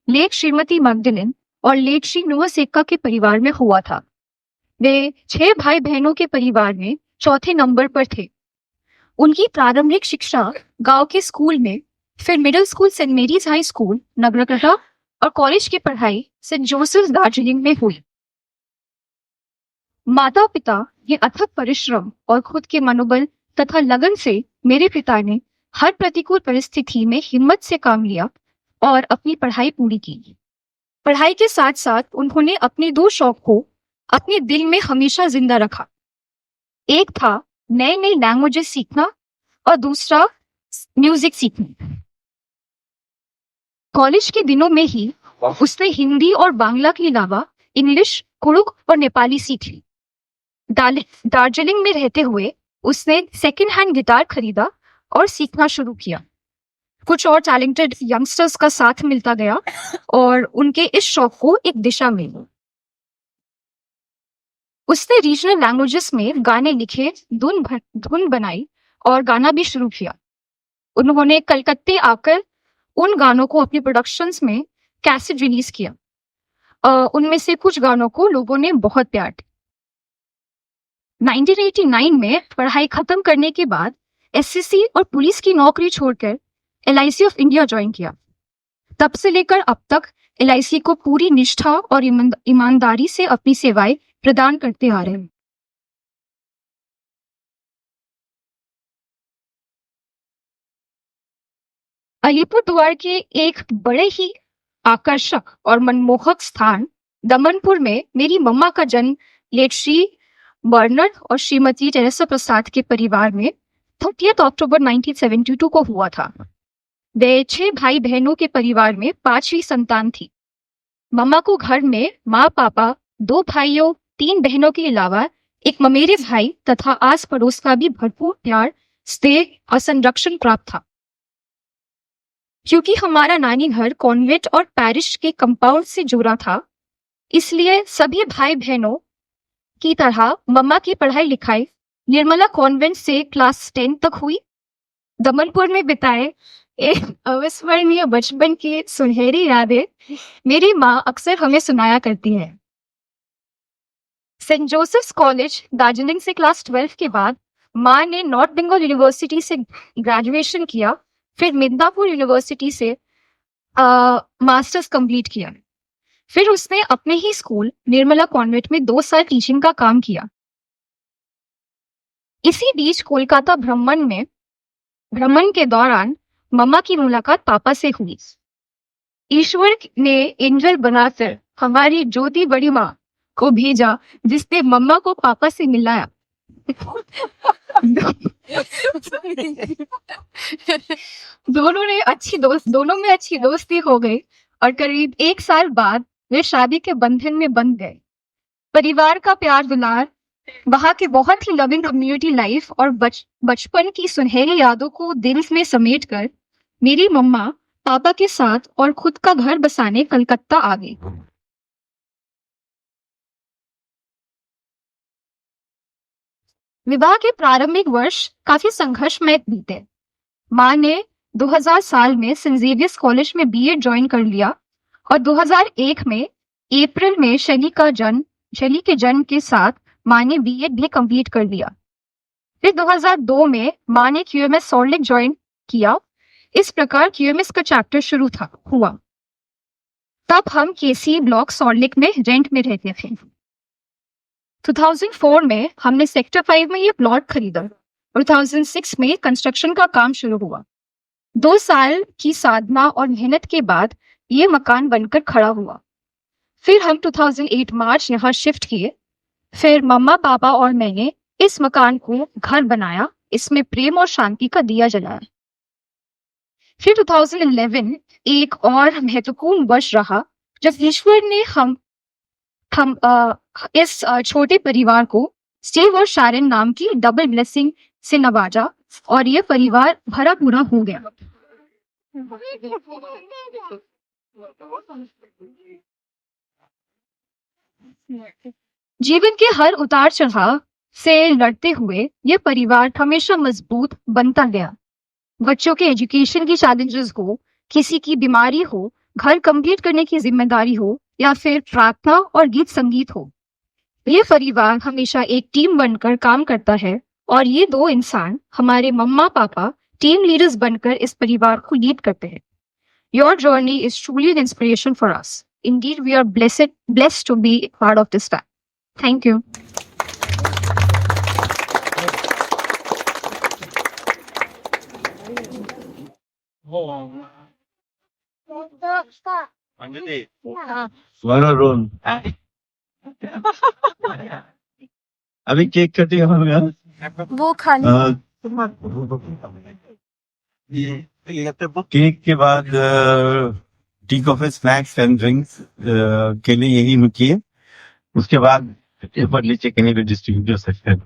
Late Shrimati मैग्डलिन और late Shri नोआसेक्का के परिवार में हुआ था। वे 6 भाई बहनों के परिवार में चौथे नंबर पर थे। उनकी प्रारंभिक शिक्षा गांव के स्कूल में, फिर middle school Saint Mary's high school Nagrakata और कॉलेज की पढ़ाई सेंट जोसेफ दार्जिलिंग में हुई। माता पिता के अथक परिश्रम और खुद के मनोबल तथा लगन से मेरे पिता ने हर प्रतिकूल परिस्थिति में हिम्मत से काम लिया और अपनी पढ़ाई पूरी की। पढ़ाई के साथ साथ उन्होंने अपने 2 शौक को अपने दिल में हमेशा जिंदा रखा। एक था नए नए लैंग्वेजेस सीखना और दूसरा म्यूजिक सीखना। कॉलेज के दिनों में ही उसने हिंदी और बांग्ला के अलावा इंग्लिश, कुड़ुक और नेपाली सीख ली। दार्जिलिंग में रहते हुए उसने सेकंड हैंड गिटार खरीदा और सीखना शुरू किया। कुछ और टैलेंटेड यंगस्टर्स का साथ मिलता गया और उनके इस शौक को एक दिशा मिली। उसने रीजनल लैंग्वेजेस में गाने लिखे, धुन बनाई और गाना भी शुरू किया। उन्होंने कलकत्ते आकर उन गानों को अपने प्रोडक्शंस में कैसेट रिलीज किया। उनमें से कुछ गानों को लोगों ने बहुत प्यार दिया। 1989 में पढ़ाई खत्म करने के बाद एसएससी और पुलिस की नौकरी छोड़कर LIC ऑफ इंडिया ज्वाइन किया। तब से लेकर अब तक LIC को पूरी निष्ठा और ईमानदारी से अपनी सेवाएं प्रदान करते आ रहे हैं। अलीपुरद्वार के एक बड़े ही आकर्षक और मनमोहक स्थान दमनपुर में मेरी मम्मा का जन्म लेट श्री बर्नर्ड और श्रीमती टेरेसा प्रसाद के परिवार में 30 अक्टूबर 1972 को हुआ था। वे 6 भाई बहनों के परिवार में 5वीं संतान थी। मम्मा को घर में माँ पापा, 2 भाइयों, 3 बहनों के अलावा एक ममेरे भाई तथा आस पड़ोस का भी भरपूर प्यार, स्नेह और संरक्षण प्राप्त था। क्योंकि हमारा नानी घर कॉन्वेंट और पैरिश के कंपाउंड से जुड़ा था, इसलिए सभी भाई बहनों की तरह मम्मा की पढ़ाई लिखाई निर्मला कॉन्वेंट से क्लास 10 तक हुई। दमनपुर में बिताए एक अविस्मरणीय बचपन की सुनहरी यादें मेरी माँ अक्सर हमें सुनाया करती है। सेंट जोसेफ्स कॉलेज दार्जिलिंग से क्लास 12 के बाद माँ ने नॉर्थ बंगाल यूनिवर्सिटी से ग्रेजुएशन किया, फिर मिदनापुर यूनिवर्सिटी से मास्टर्स कंप्लीट किया। फिर उसने अपने ही स्कूल निर्मला कॉन्वेंट में 2 साल टीचिंग का काम किया। इसी बीच कोलकाता भ्रमण के दौरान मम्मा की मुलाकात पापा से हुई। ईश्वर ने एंजल बनाकर हमारी ज्योति बड़ी माँ को भेजा, जिसने मम्मा को पापा से मिलाया। दोनों में अच्छी दोस्ती हो गई और करीब 1 साल बाद वे शादी के बंधन में बंध गए। परिवार का प्यार दुलार, वहां के बहुत ही लविंग कम्युनिटी लाइफ और बचपन की सुनहरी यादों को दिल में समेटकर मेरी मम्मा पापा के साथ और खुद का घर बसाने कलकत्ता आ गई। विवाह के प्रारंभिक वर्ष काफी संघर्षमय बीते। माँ ने 2000 साल में सेंट जेवियर्स कॉलेज में BA ज्वाइन कर लिया और 2001 में अप्रैल में शैली के जन्म के साथ माँ ने B.Ed भी कंप्लीट कर लिया। फिर 2002 में माँ ने QMS सॉल्ट लेक ज्वाइन किया। इस प्रकार QMS का चैप्टर शुरू हुआ। तब हम KC ब्लॉक सॉल्ट लेक में रेंट में रहते थे। 2004 में हमने सेक्टर 5 में ये प्लॉट खरीदा और 2006 में कंस्ट्रक्शन का काम शुरू हुआ। 2 साल की साधना और मेहनत के बाद ये मकान बनकर खड़ा हुआ। फिर हम 2008 मार्च यहाँ शिफ्ट किए। फिर मम्मा पापा और मैंने इस मकान को घर बनाया, इसमें प्रेम और शांति का दिया जलाया। फिर 2011 एक और महत्वपूर्ण वर्ष रहा जब ईश्वर ने हम इस छोटे परिवार को स्टीव और शारन नाम की डबल ब्लेसिंग से नवाजा और ये परिवार भरा पूरा हो गया। जीवन के हर उतार चढ़ाव से लड़ते हुए ये परिवार हमेशा मजबूत बनता गया। बच्चों के एजुकेशन की चैलेंजेस हो, किसी की बीमारी हो घर कंप्लीट करने की जिम्मेदारी हो या फिर प्रार्थना और गीत संगीत हो, ये परिवार हमेशा एक टीम बनकर काम करता है और ये दो इंसान हमारे मम्मा पापा टीम लीडर्स बनकर इस परिवार को लीड करते हैं। Your journey is truly an inspiration for us. Indeed, we are blessed to be part of this time. Thank you. Roll अभी केक कटिंग हो गया वो खाने केक के बाद tea coffee snacks and drinks के लिए यही रुकिए, उसके बाद ऊपर नीचे कहीं भी डिस्ट्रीब्यूट हो सकते हैं।